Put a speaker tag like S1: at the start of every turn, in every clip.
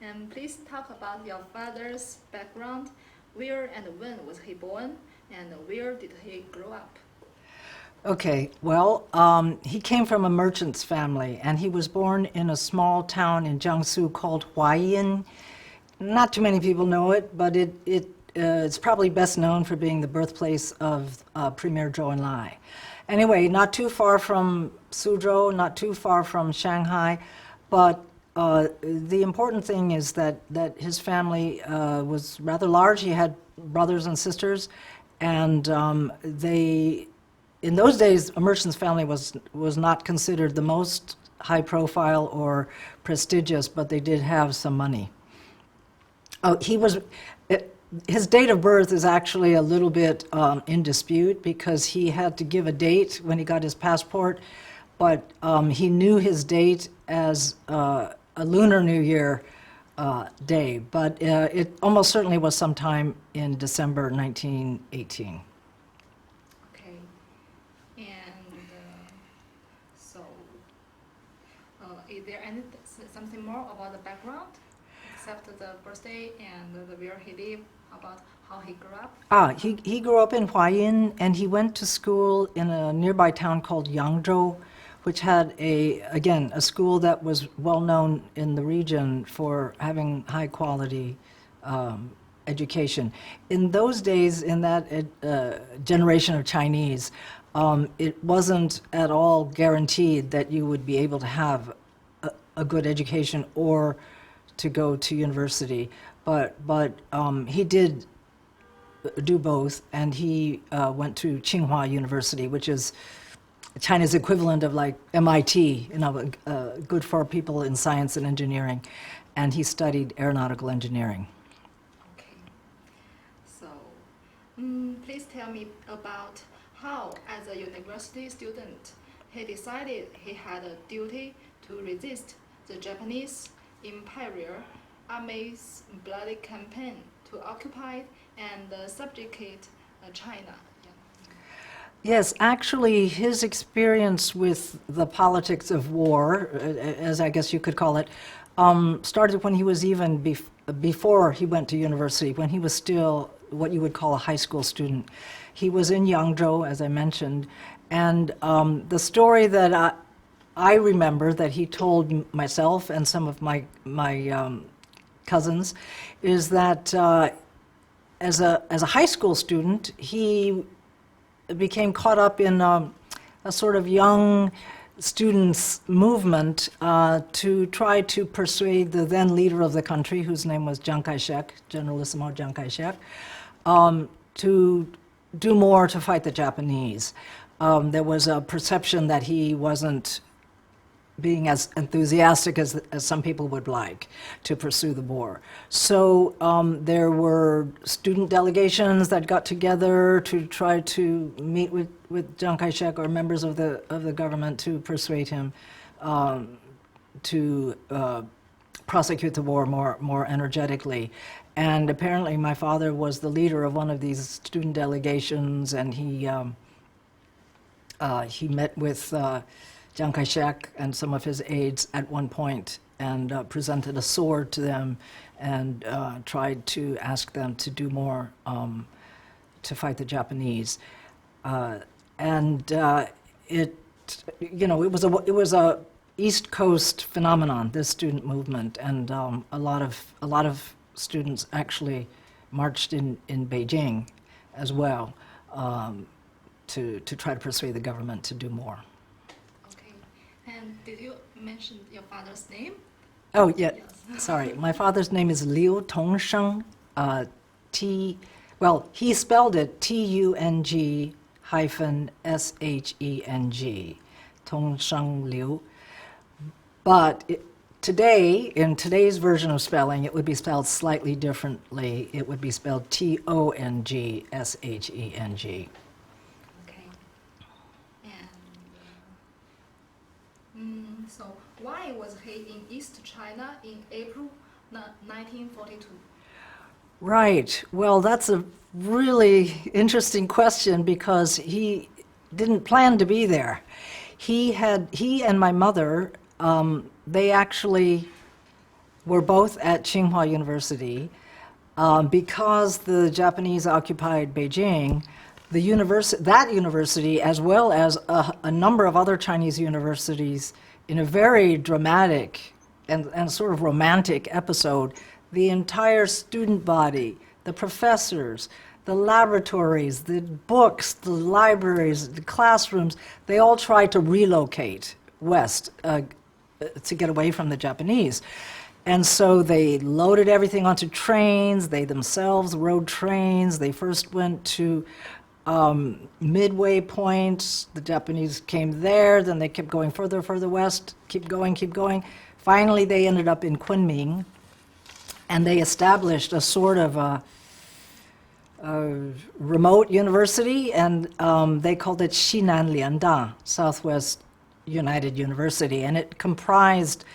S1: And please talk about your father's background. Where and when was he born? And where did he grow up?
S2: Okay, well, he came from a merchant's family, and he was born in a small town in Jiangsu called Huayin. Not too many people know it, but it's probably best known for being the birthplace of Premier Zhou Enlai. Anyway, not too far from Suzhou, not too far from Shanghai, but the important thing is that his family was rather large. He had brothers and sisters, and in those days, a merchant's family was not considered the most high profile or prestigious, but they did have some money. Oh, his date of birth is actually a little bit in dispute because he had to give a date when he got his passport, but he knew his date as a Lunar New Year day, but it almost certainly was sometime in December 1918.
S1: Okay. And is there something more about the background, except the birthday and where he lived, about how he grew up?
S2: He grew up in Huayin, and he went to school in a nearby town called Yangzhou, which had a school that was well known in the region for having high quality education. In those days, in that generation of Chinese, it wasn't at all guaranteed that you would be able to have a good education or to go to university, but he did do both, and he went to Tsinghua University, which is China's equivalent of like MIT, good for people in science and engineering, and he studied aeronautical engineering.
S1: Okay. So, please tell me about how, as a university student, he decided he had a duty to resist the Japanese Imperial Army's bloody campaign to occupy and subjugate China.
S2: Yes, actually, his experience with the politics of war, as I guess you could call it, started when he was even before he went to university, when he was still what you would call a high school student. He was in Yangzhou, as I mentioned, and the story that I remember that he told myself and some of my cousins is that as a high school student, he became caught up in a sort of young students' movement to try to persuade the then leader of the country, whose name was Chiang Kai-shek, Generalissimo Chiang Kai-shek, to do more to fight the Japanese. There was a perception that he wasn't being as enthusiastic as some people would like to pursue the war. So there were student delegations that got together to try to meet with Chiang Kai-shek or members of the government to persuade him to prosecute the war more energetically. And apparently my father was the leader of one of these student delegations, and he met with Chiang Kai-shek and some of his aides at one point and presented a sword to them and tried to ask them to do more to fight the Japanese. It was a East Coast phenomenon, this student movement, and a lot of students actually marched in Beijing as well to try to persuade the government to do more.
S1: And did you mention your father's name?
S2: Oh, yeah.
S1: Yes.
S2: Sorry. My father's name is Liu Tongsheng. He spelled it T-U-N-G hyphen S-H-E-N-G. Tongsheng Liu. But in today's version of spelling, it would be spelled slightly differently. It would be spelled T-O-N-G S-H-E-N-G.
S1: So why was he in East China in April 1942?
S2: Right. Well, that's a really interesting question because he didn't plan to be there. He and my mother, they actually were both at Tsinghua University. Because the Japanese occupied Beijing, that university, as well as a number of other Chinese universities, in a very dramatic and sort of romantic episode, the entire student body, the professors, the laboratories, the books, the libraries, the classrooms, they all tried to relocate west to get away from the Japanese. And so they loaded everything onto trains. They themselves rode trains. They first went to Midway Point. The Japanese came there. Then they kept going further west, keep going. Finally, they ended up in Kunming, and they established a sort of a remote university, and they called it Xinan Lianda, Southwest United University, and it comprised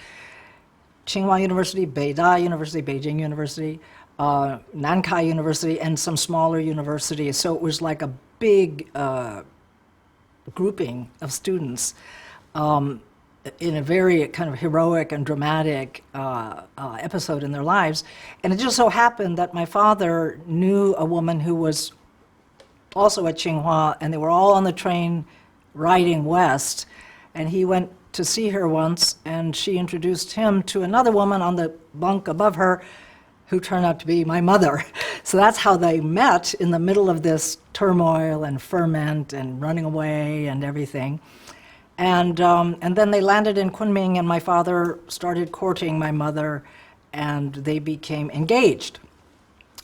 S2: Tsinghua University, Beida University, Beijing University, Nankai University, and some smaller universities. So it was like a big grouping of students in a very kind of heroic and dramatic episode in their lives. And it just so happened that my father knew a woman who was also at Tsinghua, and they were all on the train riding west, and he went to see her once, and she introduced him to another woman on the bunk above her who turned out to be my mother. So that's how they met, in the middle of this turmoil and ferment and running away and everything. And then they landed in Kunming, and my father started courting my mother, and they became engaged.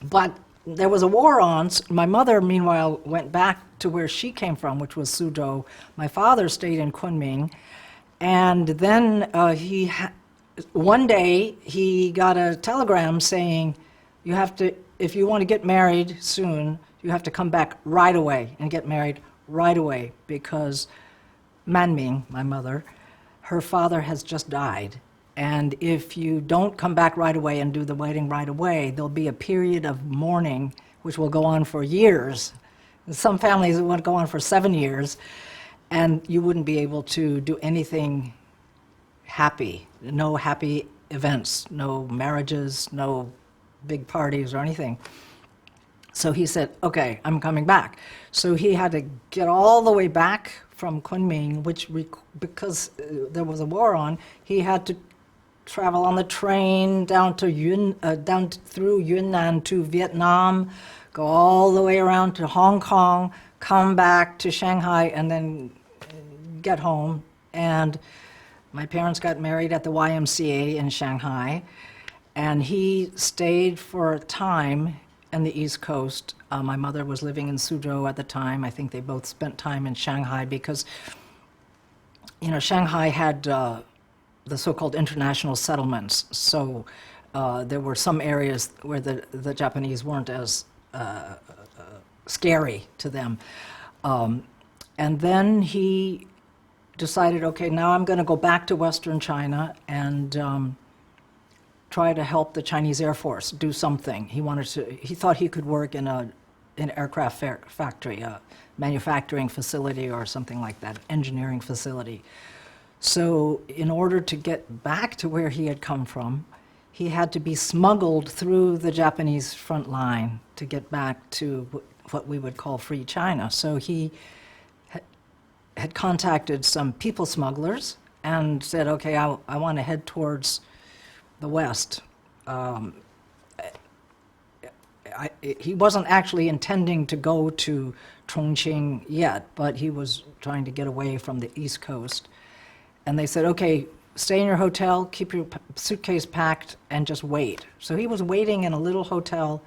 S2: But there was a war on. My mother, meanwhile, went back to where she came from, which was Suzhou. My father stayed in Kunming. And then one day he got a telegram saying, "You have to, if you want to get married soon, you have to come back right away and get married right away, because Manming, my mother, her father has just died. And if you don't come back right away and do the wedding right away, there'll be a period of mourning which will go on for years. Some families it would go on for 7 years, and you wouldn't be able to do anything happy, no happy events, no marriages, no big parties or anything." So he said, "Okay, I'm coming back." So he had to get all the way back from Kunming, because there was a war on, he had to travel on the train down through Yunnan to Vietnam, go all the way around to Hong Kong, come back to Shanghai, and then get home. And my parents got married at the YMCA in Shanghai, and he stayed for a time on the East Coast. My mother was living in Suzhou at the time. I think they both spent time in Shanghai because, Shanghai had the so-called international settlements. So there were some areas where the Japanese weren't as scary to them. And then he decided, okay, now I'm going to go back to Western China and try to help the Chinese Air Force do something. He thought he could work in an aircraft factory, a manufacturing facility or something like that, engineering facility. So in order to get back to where he had come from, he had to be smuggled through the Japanese front line to get back to what we would call free China. So he had contacted some people smugglers and said, okay, I want to head towards the west. He wasn't actually intending to go to Chongqing yet, but he was trying to get away from the East Coast. And they said, okay, stay in your hotel, keep your suitcase packed, and just wait. So he was waiting in a little hotel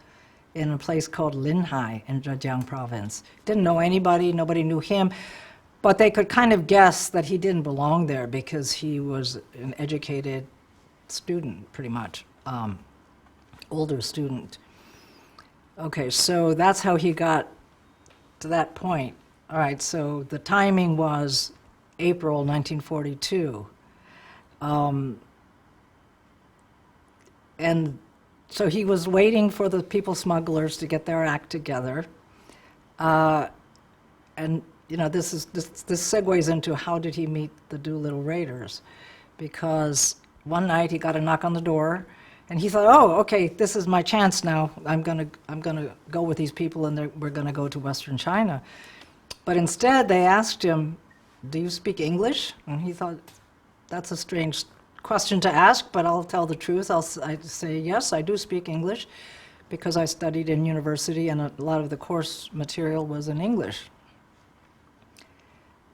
S2: in a place called Linhai in Zhejiang province. Didn't know anybody, nobody knew him, but they could kind of guess that he didn't belong there because he was an educated student, pretty much, older student. Okay, so that's how he got to that point. All right, so the timing was April 1942. And so he was waiting for the people smugglers to get their act together. And this segues into how did he meet the Doolittle Raiders, because one night he got a knock on the door, And he thought, oh, okay, this is my chance now. I'm gonna go with these people, and we're gonna go to Western China. But instead, they asked him, "Do you speak English?" And he thought, that's a strange question to ask, but I'll tell the truth. I'd say, yes, I do speak English, because I studied in university, and a lot of the course material was in English.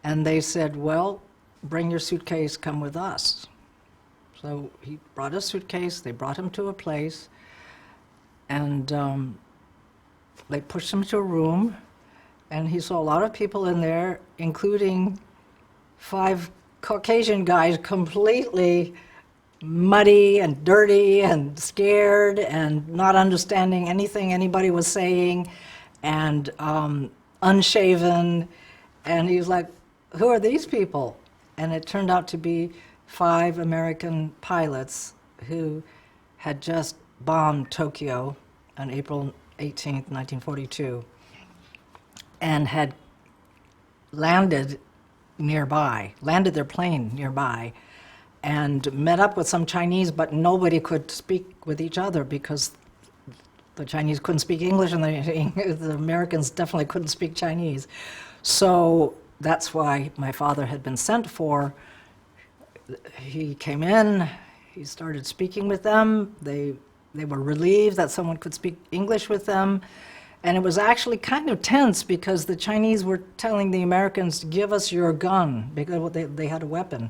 S2: And they said, well, bring your suitcase, come with us. So he brought a suitcase, they brought him to a place, and they pushed him to a room, and he saw a lot of people in there, including 5 Caucasian guys, completely muddy and dirty and scared and not understanding anything anybody was saying, and unshaven. And he was like, who are these people? And it turned out to be 5 American pilots who had just bombed Tokyo on April 18th, 1942, and had landed their plane nearby, and met up with some Chinese, but nobody could speak with each other because the Chinese couldn't speak English, and the Americans definitely couldn't speak Chinese. So that's why my father had been sent for. He came in, he started speaking with them. They were relieved that someone could speak English with them. And it was actually kind of tense because the Chinese were telling the Americans, give us your gun, because they had a weapon.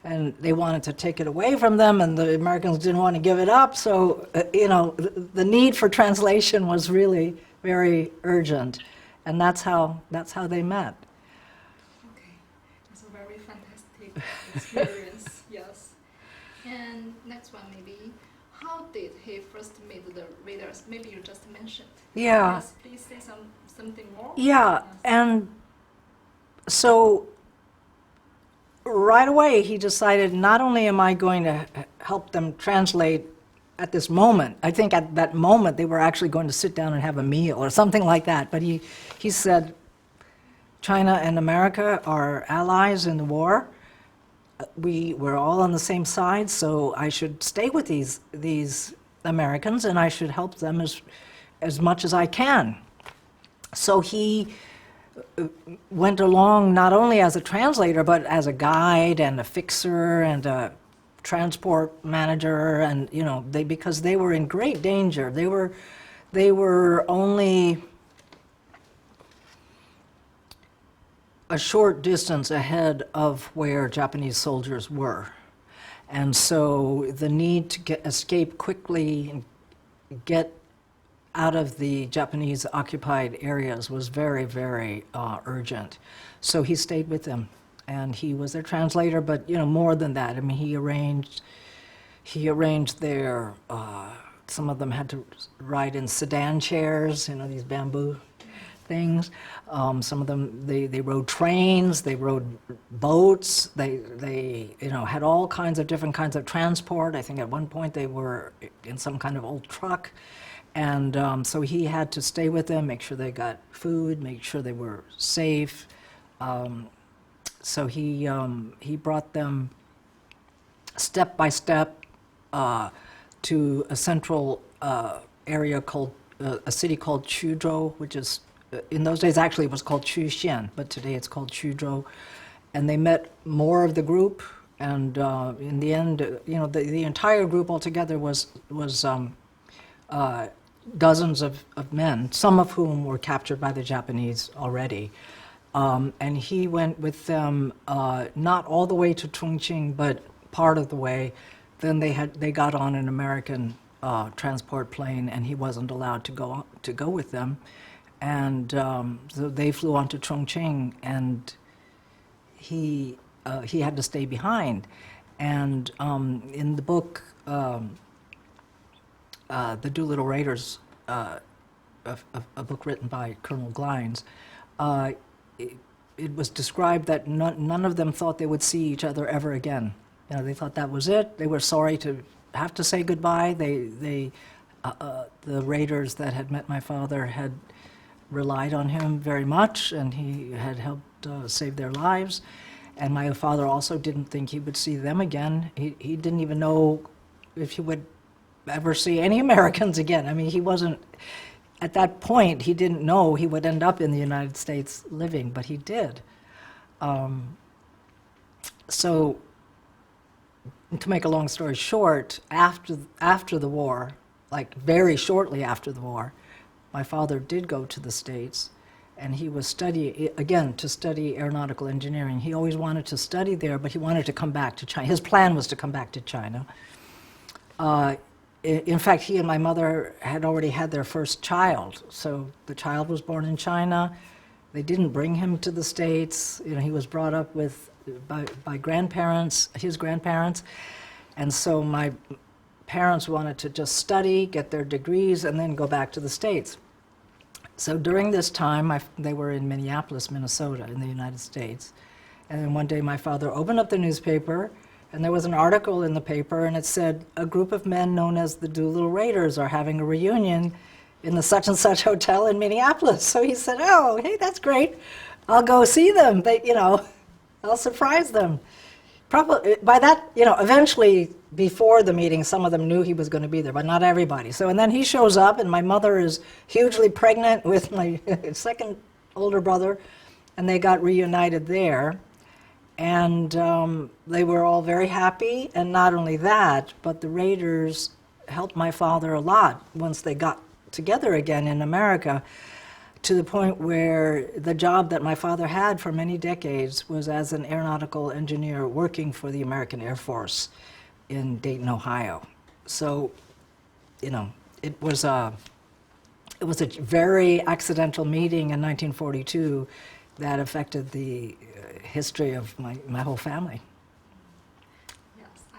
S2: And they wanted to take it away from them, and the Americans didn't want to give it up. So, the need for translation was really very urgent. And that's how they met.
S1: Okay, it's a very fantastic experience, yes. And next one maybe, how did he first meet the readers? Maybe you just mentioned.
S2: Yeah.
S1: Yes, please say something more.
S2: Yeah,
S1: Yes.
S2: and so right away he decided, not only am I going to help them translate at this moment, I think at that moment they were actually going to sit down and have a meal or something like that, but he said, China and America are allies in the war. We're all on the same side, so I should stay with these Americans, and I should help them as much as I can. So he went along not only as a translator, but as a guide and a fixer and a transport manager, and because they were in great danger. They were only a short distance ahead of where Japanese soldiers were. And so the need to escape quickly and get out of the Japanese occupied areas was very, very urgent. So he stayed with them, and he was their translator, but more than that. I mean, he arranged their, some of them had to ride in sedan chairs, these bamboo things. Some of them, they rode trains, they rode boats, they had all kinds of different kinds of transport. I think at one point they were in some kind of old truck. And so he had to stay with them, make sure they got food, make sure they were safe. So he brought them step by step to a central area called, a city called Quzhou, which is, in those days actually it was called Quxian, but today it's called Quzhou. And they met more of the group, and in the end, the entire group altogether was dozens of men, some of whom were captured by the Japanese already. And he went with them not all the way to Chongqing, but part of the way. Then they got on an American transport plane, and he wasn't allowed to go with them. And so they flew on to Chongqing, and he had to stay behind. And in the book, The Doolittle Raiders, a book written by Colonel Glines, it was described that none of them thought they would see each other ever again. They thought that was it. They were sorry to have to say goodbye. The raiders that had met my father had relied on him very much, and he had helped save their lives. And my father also didn't think he would see them again. He didn't even know if he would ever see any Americans again. I mean, he wasn't, at that point, he didn't know he would end up in the United States living, but he did. So, to make a long story short, after the war, like very shortly after the war, my father did go to the States, and he was to study aeronautical engineering. He always wanted to study there, but he wanted to come back to China. His plan was to come back to China. In fact, he and my mother had already had their first child, so the child was born in China. They didn't bring him to the States. You know, he was brought up by grandparents, his grandparents, and so my parents wanted to just study, get their degrees, and then go back to the States. So during this time, they were in Minneapolis, Minnesota, in the United States. And then one day my father opened up the newspaper, and there was an article in the paper, and it said, a group of men known as the Doolittle Raiders are having a reunion in the such and such hotel in Minneapolis. So he said, oh, hey, that's great. I'll go see them. I'll surprise them. Probably by that, eventually before the meeting, some of them knew he was going to be there, but not everybody. So, and then he shows up, and my mother is hugely pregnant with my second older brother, and they got reunited there. And they were all very happy, and not only that, but the Raiders helped my father a lot once they got together again in America, to the point where the job that my father had for many decades was as an aeronautical engineer working for the American Air Force in Dayton, Ohio. So, it was a very accidental meeting in 1942 that affected the history of my whole family.